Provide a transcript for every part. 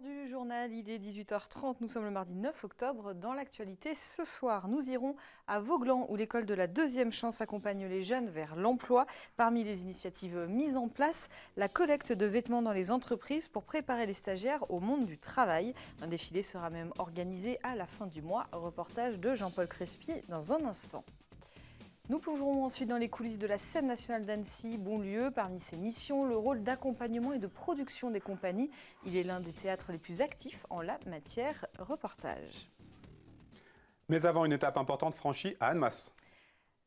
Du journal, il est 18h30, nous sommes le mardi 9 octobre. Dans l'actualité, ce soir, nous irons à Vauglan où l'école de la deuxième chance accompagne les jeunes vers l'emploi. Parmi les initiatives mises en place, la collecte de vêtements dans les entreprises pour préparer les stagiaires au monde du travail. Un défilé sera même organisé à la fin du mois. Reportage de Jean-Paul Crespi dans un instant. Nous plongerons ensuite dans les coulisses de la scène nationale d'Annecy, Bonlieu. Parmi ses missions, le rôle d'accompagnement et de production des compagnies. Il est l'un des théâtres les plus actifs en la matière. Reportage. Mais avant, une étape importante franchie à Annemasse.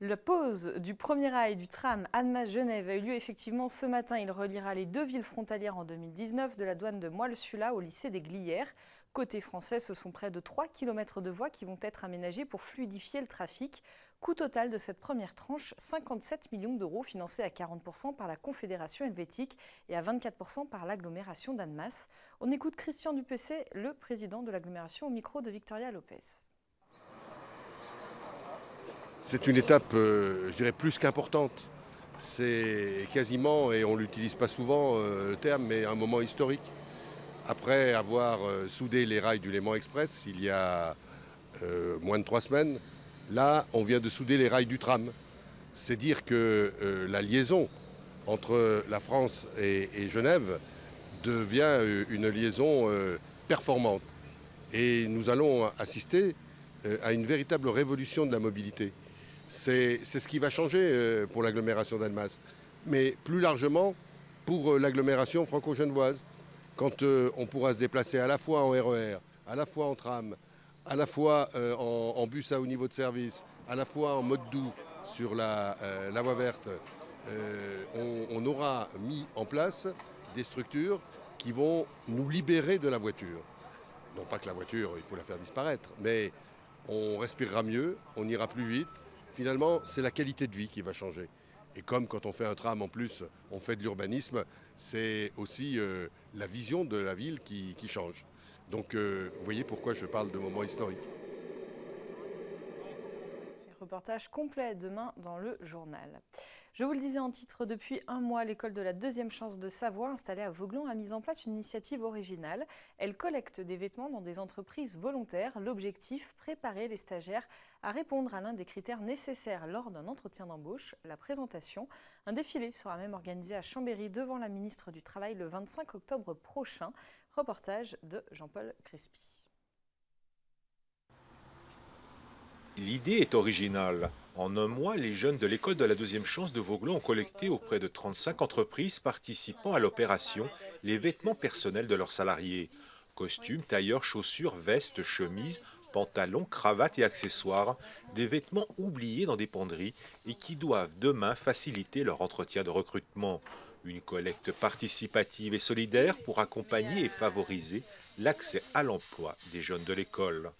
La pose du premier rail du tram Annemasse-Genève a eu lieu effectivement ce matin. Il reliera les deux villes frontalières en 2019, de la douane de Moille-Sula au lycée des Glières. Côté français, ce sont près de 3 km de voies qui vont être aménagées pour fluidifier le trafic. Coût total de cette première tranche, 57 millions d'euros, financés à 40% par la Confédération helvétique et à 24% par l'agglomération d'Annemasse. On écoute Christian Dupessé, le président de l'agglomération, au micro de Victoria Lopez. C'est une étape, je dirais, plus qu'importante. C'est quasiment, et on ne l'utilise pas souvent le terme, mais un moment historique. Après avoir soudé les rails du Léman Express il y a moins de 3 semaines, là, on vient de souder les rails du tram. C'est dire que la liaison entre la France et Genève devient une liaison performante. Et nous allons assister à une véritable révolution de la mobilité. C'est ce qui va changer pour l'agglomération d'Annemasse, mais plus largement pour l'agglomération franco-genevoise, quand on pourra se déplacer à la fois en RER, à la fois en tram, à la fois en bus à haut niveau de service, à la fois en mode doux sur la voie verte. On aura mis en place des structures qui vont nous libérer de la voiture. Non pas que la voiture, il faut la faire disparaître, mais on respirera mieux, on ira plus vite. Finalement, c'est la qualité de vie qui va changer. Et comme quand on fait un tram, en plus, on fait de l'urbanisme, c'est aussi la vision de la ville qui change. Donc, vous voyez pourquoi je parle de moment historique. Reportage complet demain dans le journal. Je vous le disais en titre, depuis un mois, l'école de la deuxième chance de Savoie, installée à Vauglan, a mis en place une initiative originale. Elle collecte des vêtements dans des entreprises volontaires. L'objectif, préparer les stagiaires à répondre à l'un des critères nécessaires lors d'un entretien d'embauche, la présentation. Un défilé sera même organisé à Chambéry devant la ministre du Travail le 25 octobre prochain. Reportage de Jean-Paul Crespi. L'idée est originale. En un mois, les jeunes de l'école de la deuxième chance de Vauglan ont collecté auprès de 35 entreprises participant à l'opération les vêtements personnels de leurs salariés. Costumes, tailleurs, chaussures, vestes, chemises, pantalons, cravates et accessoires, des vêtements oubliés dans des penderies et qui doivent demain faciliter leur entretien de recrutement. Une collecte participative et solidaire pour accompagner et favoriser l'accès à l'emploi des jeunes de l'école.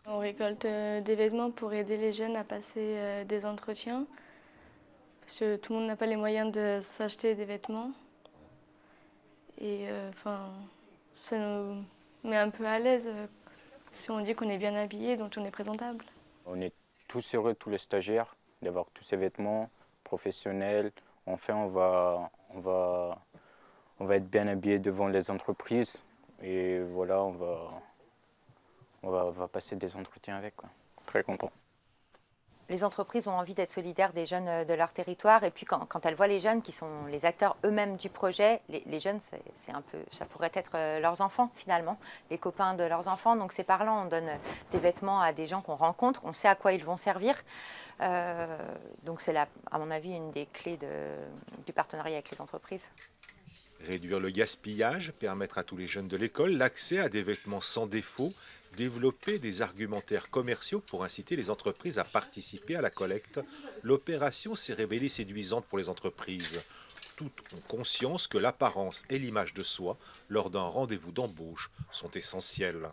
On récolte des vêtements pour aider les jeunes à passer des entretiens, parce que tout le monde n'a pas les moyens de s'acheter des vêtements. Et ça nous met un peu à l'aise si on dit qu'on est bien habillé, donc on est présentable. On est tous heureux, tous les stagiaires, d'avoir tous ces vêtements professionnels. Enfin, on va être bien habillé devant les entreprises et voilà, on va passer des entretiens avec, quoi. Très content. Les entreprises ont envie d'être solidaires des jeunes de leur territoire et puis quand elles voient les jeunes qui sont les acteurs eux-mêmes du projet, les jeunes, c'est un peu, ça pourrait être leurs enfants finalement, les copains de leurs enfants. Donc c'est parlant, on donne des vêtements à des gens qu'on rencontre, on sait à quoi ils vont servir. Donc c'est à mon avis une des clés du partenariat avec les entreprises. Réduire le gaspillage, permettre à tous les jeunes de l'école l'accès à des vêtements sans défaut, développer des argumentaires commerciaux pour inciter les entreprises à participer à la collecte. L'opération s'est révélée séduisante pour les entreprises. Toutes ont conscience que l'apparence et l'image de soi, lors d'un rendez-vous d'embauche, sont essentielles.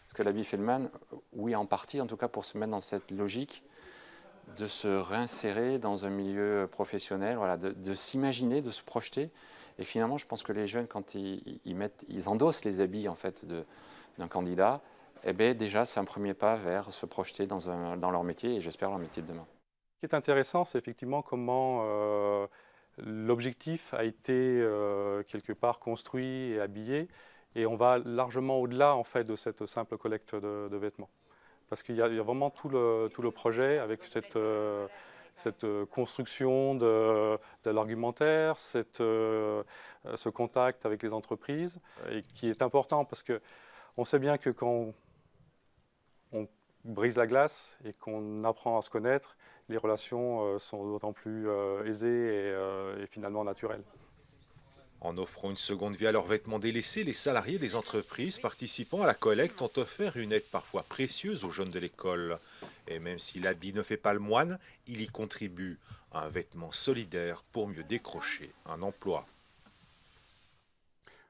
Parce que l'habit fait le man, oui en partie, en tout cas pour se mettre dans cette logique de se réinsérer dans un milieu professionnel, voilà, de s'imaginer, de se projeter. Et finalement, je pense que les jeunes, quand ils endossent les habits en fait, d'un candidat, eh bien, déjà, c'est un premier pas vers se projeter dans leur métier et j'espère leur métier de demain. Ce qui est intéressant, c'est effectivement comment l'objectif a été quelque part construit et habillé, et on va largement au-delà en fait de cette simple collecte de vêtements. Parce qu'il y a vraiment tout le projet avec cette construction de l'argumentaire, ce contact avec les entreprises, et qui est important parce qu'on sait bien que quand on brise la glace et qu'on apprend à se connaître, les relations sont d'autant plus aisées et finalement naturelles. En offrant une seconde vie à leurs vêtements délaissés, les salariés des entreprises participant à la collecte ont offert une aide parfois précieuse aux jeunes de l'école. Et même si l'habit ne fait pas le moine, il y contribue. Un vêtement solidaire pour mieux décrocher un emploi.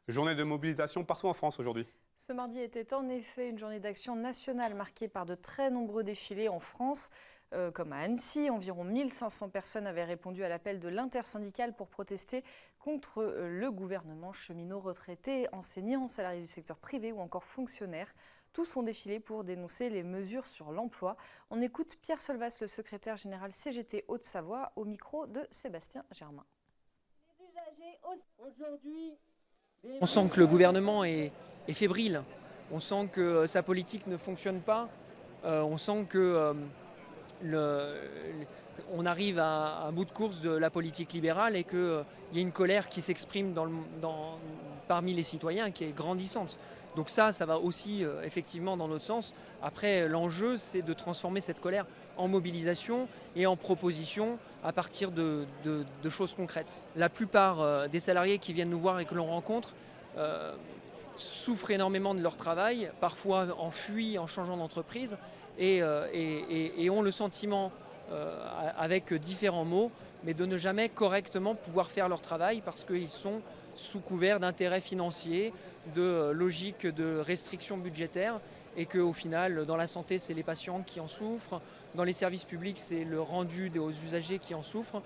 Journée de mobilisation partout en France aujourd'hui. Ce mardi était en effet une journée d'action nationale marquée par de très nombreux défilés en France. Comme à Annecy, environ 1500 personnes avaient répondu à l'appel de l'intersyndicale pour protester contre le gouvernement. Cheminots, retraités, enseignants, salariés du secteur privé ou encore fonctionnaires. Tous ont défilé pour dénoncer les mesures sur l'emploi. On écoute Pierre Solvas, le secrétaire général CGT Haute-Savoie, au micro de Sébastien Germain. On sent que le gouvernement est fébrile. On sent que sa politique ne fonctionne pas. On sent que on arrive à un bout de course de la politique libérale et qu'il y a une colère qui s'exprime parmi les citoyens qui est grandissante. Donc ça va aussi effectivement dans notre sens. Après, l'enjeu, c'est de transformer cette colère en mobilisation et en proposition à partir de choses concrètes. La plupart des salariés qui viennent nous voir et que l'on rencontre souffrent énormément de leur travail, parfois fuient en changeant d'entreprise et ont le sentiment, avec différents mots, mais de ne jamais correctement pouvoir faire leur travail parce qu'ils sont sous couvert d'intérêts financiers, de logique de restrictions budgétaires et qu'au final, dans la santé, c'est les patients qui en souffrent, dans les services publics, c'est le rendu aux usagers qui en souffrent,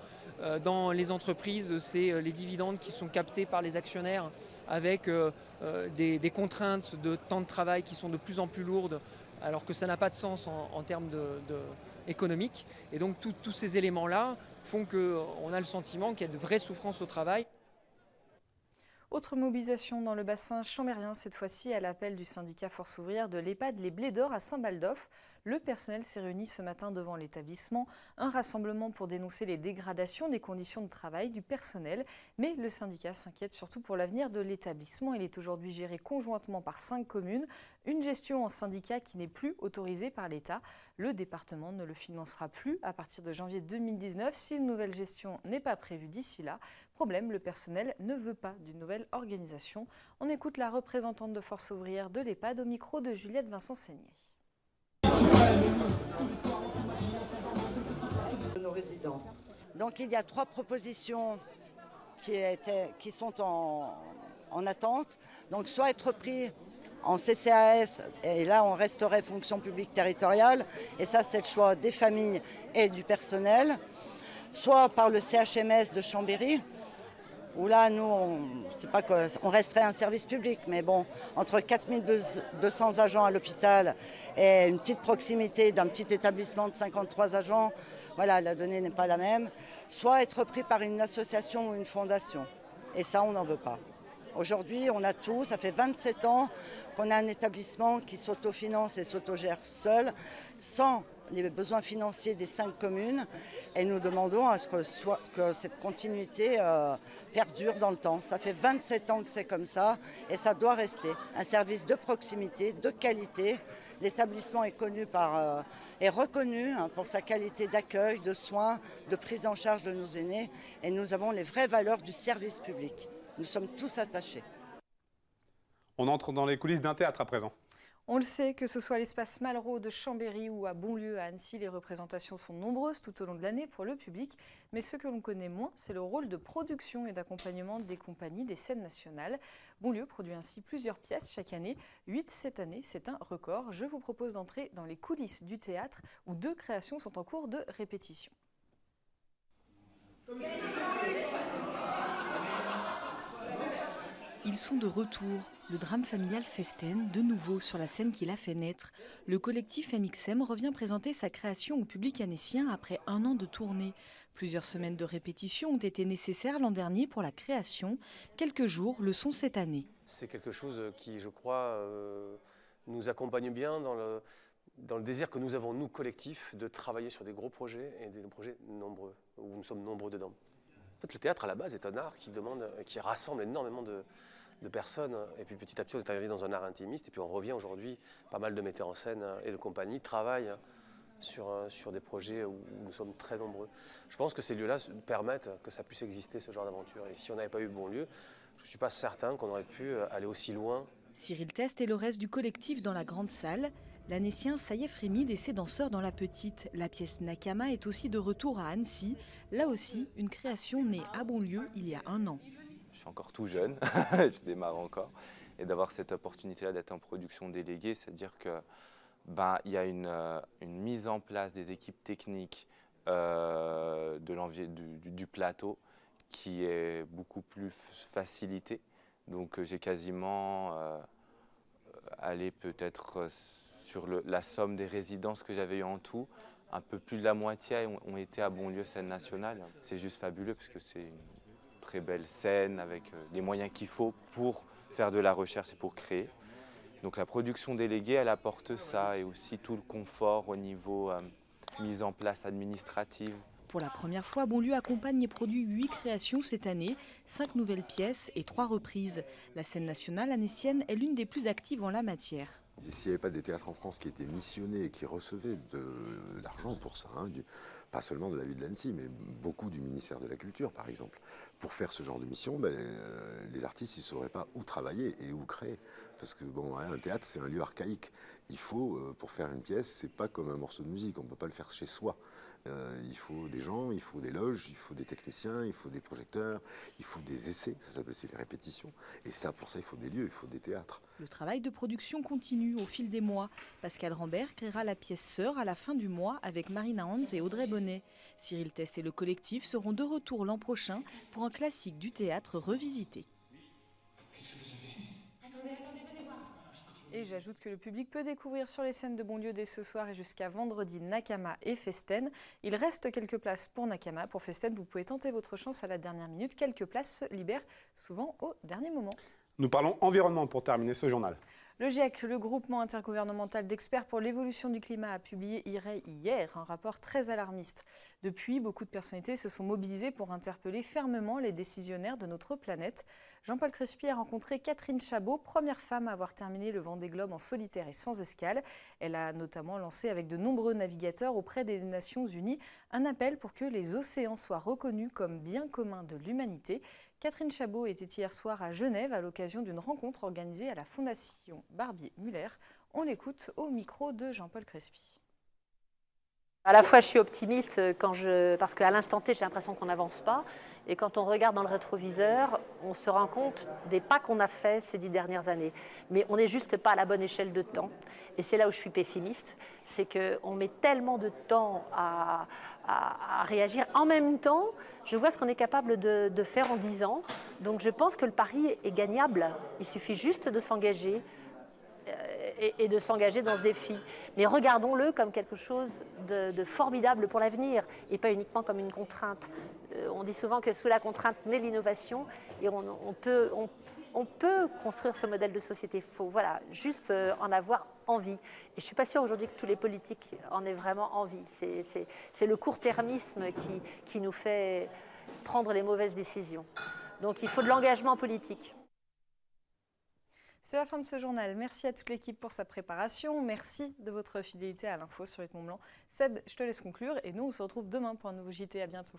dans les entreprises, c'est les dividendes qui sont captés par les actionnaires avec des contraintes de temps de travail qui sont de plus en plus lourdes alors que ça n'a pas de sens en termes économiques. Et donc tous ces éléments-là font qu'on a le sentiment qu'il y a de vraies souffrances au travail. Autre mobilisation dans le bassin chambérien, cette fois-ci à l'appel du syndicat Force ouvrière de l'EHPAD Les Blés d'Or à Saint-Baldoff. Le personnel s'est réuni ce matin devant l'établissement. Un rassemblement pour dénoncer les dégradations des conditions de travail du personnel. Mais le syndicat s'inquiète surtout pour l'avenir de l'établissement. Il est aujourd'hui géré conjointement par 5 communes. Une gestion en syndicat qui n'est plus autorisée par l'État. Le département ne le financera plus à partir de janvier 2019 si une nouvelle gestion n'est pas prévue d'ici là. Problème, le personnel ne veut pas d'une nouvelle organisation. On écoute la représentante de Force ouvrière de l'EHPAD au micro de Juliette Vincent-Seigné. De nos résidents. Donc il y a 3 propositions qui sont en attente. Donc soit être pris en CCAS, et là on resterait fonction publique territoriale, et ça c'est le choix des familles et du personnel, soit par le CHMS de Chambéry, où là, nous, on resterait un service public, mais bon, entre 4200 agents à l'hôpital et une petite proximité d'un petit établissement de 53 agents, voilà, la donnée n'est pas la même. Soit être pris par une association ou une fondation, et ça, on n'en veut pas. Aujourd'hui, on a tout, ça fait 27 ans qu'on a un établissement qui s'autofinance et s'autogère seul, sans les besoins financiers des 5 communes, et nous demandons à ce que cette continuité perdure dans le temps. Ça fait 27 ans que c'est comme ça et ça doit rester. Un service de proximité, de qualité. L'établissement est reconnu pour sa qualité d'accueil, de soins, de prise en charge de nos aînés, et nous avons les vraies valeurs du service public. Nous sommes tous attachés. On entre dans les coulisses d'un théâtre à présent. On le sait, que ce soit à l'espace Malraux de Chambéry ou à Bonlieu à Annecy, les représentations sont nombreuses tout au long de l'année pour le public. Mais ce que l'on connaît moins, c'est le rôle de production et d'accompagnement des compagnies des scènes nationales. Bonlieu produit ainsi plusieurs pièces chaque année. 8 cette année, c'est un record. Je vous propose d'entrer dans les coulisses du théâtre où 2 créations sont en cours de répétition. Ils sont de retour. Le drame familial Festen, de nouveau sur la scène qui l'a fait naître. Le collectif MXM revient présenter sa création au public annécien après 1 an de tournée. Plusieurs semaines de répétition ont été nécessaires l'an dernier pour la création. Quelques jours le sont cette année. C'est quelque chose qui, je crois, nous accompagne bien dans le désir que nous avons, nous, collectifs, de travailler sur des gros projets et des projets nombreux, où nous sommes nombreux dedans. En fait, le théâtre, à la base, est un art qui rassemble énormément de personnes. Et puis, petit à petit, on est arrivé dans un art intimiste. Et puis, on revient aujourd'hui, pas mal de metteurs en scène et de compagnies travaillent sur des projets où nous sommes très nombreux. Je pense que ces lieux-là permettent que ça puisse exister, ce genre d'aventure. Et si on n'avait pas eu Bonlieu, je ne suis pas certain qu'on aurait pu aller aussi loin. Cyril Test et le reste du collectif dans la grande salle. L'Annécien Saïef Rémid et ses danseurs dans la petite. La pièce Nakama est aussi de retour à Annecy. Là aussi, une création née à Bonlieu il y a 1 an. Je suis encore tout jeune, je démarre encore. Et d'avoir cette opportunité-là d'être en production déléguée, c'est-à-dire que il y a une mise en place des équipes techniques du plateau qui est beaucoup plus facilitée. Donc j'ai quasiment allé peut-être sur la somme des résidences que j'avais eues en tout. Un peu plus de la moitié ont été à Bonlieu Scène Nationale. C'est juste fabuleux parce que c'est une très belle scène avec les moyens qu'il faut pour faire de la recherche et pour créer. Donc la production déléguée, elle apporte ça et aussi tout le confort au niveau mise en place administrative. Pour la première fois, Bonlieu accompagne et produit 8 créations cette année, 5 nouvelles pièces et 3 reprises. La scène nationale annécienne est l'une des plus actives en la matière. S'il n'y avait pas des théâtres en France qui étaient missionnés et qui recevaient de l'argent pour ça, pas seulement de la ville d'Annecy, mais beaucoup du ministère de la Culture, par exemple, pour faire ce genre de mission, les artistes ne sauraient pas où travailler et où créer. Parce que un théâtre, c'est un lieu archaïque. Il faut, pour faire une pièce, c'est pas comme un morceau de musique, on ne peut pas le faire chez soi. Il faut des gens, il faut des loges, il faut des techniciens, il faut des projecteurs, il faut des essais, ça s'appelle les répétitions. Et ça, pour ça, il faut des lieux, il faut des théâtres. Le travail de production continue au fil des mois. Pascal Rambert créera la pièce Sœur à la fin du mois avec Marina Hans et Audrey Bonnet. Cyril Test et le collectif seront de retour l'an prochain pour un classique du théâtre revisité. Et j'ajoute que le public peut découvrir sur les scènes de Bonlieu dès ce soir et jusqu'à vendredi Nakama et Festen. Il reste quelques places pour Nakama. Pour Festen, vous pouvez tenter votre chance à la dernière minute. Quelques places se libèrent souvent au dernier moment. Nous parlons environnement pour terminer ce journal. Le GIEC, le groupement intergouvernemental d'experts pour l'évolution du climat, a publié hier un rapport très alarmiste. Depuis, beaucoup de personnalités se sont mobilisées pour interpeller fermement les décisionnaires de notre planète. Jean-Paul Crespi a rencontré Catherine Chabot, première femme à avoir terminé le Vendée Globe en solitaire et sans escale. Elle a notamment lancé avec de nombreux navigateurs auprès des Nations Unies un appel pour que les océans soient reconnus comme bien commun de l'humanité. Catherine Chabot était hier soir à Genève à l'occasion d'une rencontre organisée à la Fondation Barbier-Muller. On l'écoute au micro de Jean-Paul Crespi. À la fois, je suis optimiste parce qu'à l'instant T, j'ai l'impression qu'on n'avance pas. Et quand on regarde dans le rétroviseur, on se rend compte des pas qu'on a faits ces 10 dernières années. Mais on n'est juste pas à la bonne échelle de temps. Et c'est là où je suis pessimiste. C'est qu'on met tellement de temps à réagir. En même temps, je vois ce qu'on est capable de faire en 10 ans. Donc je pense que le pari est gagnable. Il suffit juste de s'engager. Et de s'engager dans ce défi. Mais regardons-le comme quelque chose de formidable pour l'avenir et pas uniquement comme une contrainte. On dit souvent que sous la contrainte naît l'innovation et on peut construire ce modèle de société. Il faut juste en avoir envie. Et je ne suis pas sûre aujourd'hui que tous les politiques en aient vraiment envie. C'est le court-termisme qui nous fait prendre les mauvaises décisions. Donc il faut de l'engagement politique. C'est la fin de ce journal. Merci à toute l'équipe pour sa préparation. Merci de votre fidélité à l'info sur Rive Mont Blanc. Seb, je te laisse conclure et nous on se retrouve demain pour un nouveau JT. À bientôt.